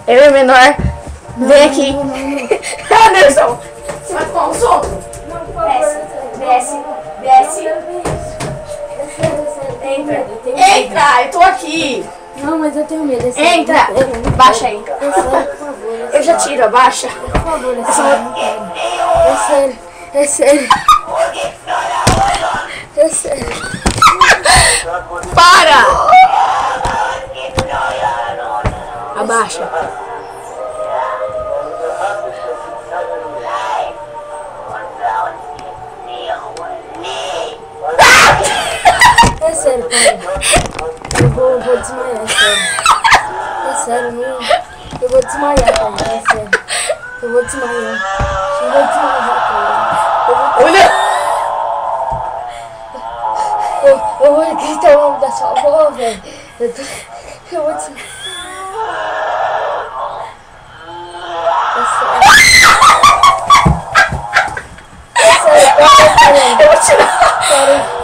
Eu e o menor. Vem aqui. Anderson, você vai tomar um soco? Desce. Entra, eu tô aqui. Não, mas eu tenho medo. Entra. Baixa aí. Por favor. Eu já tiro, abaixa. Por favor, é sério. É sério. É sério. Para! Abaixa. É sério, pai. Eu vou desmaiar, é sério. É sério, não. Eu vou desmaiar, pai. É sério. Eu vou desmaiar. Olha! Eu vou gritar o nome da sua avó, velho. Eu vou desmaiar. É sério, pai. Eu vou tirar. Sério.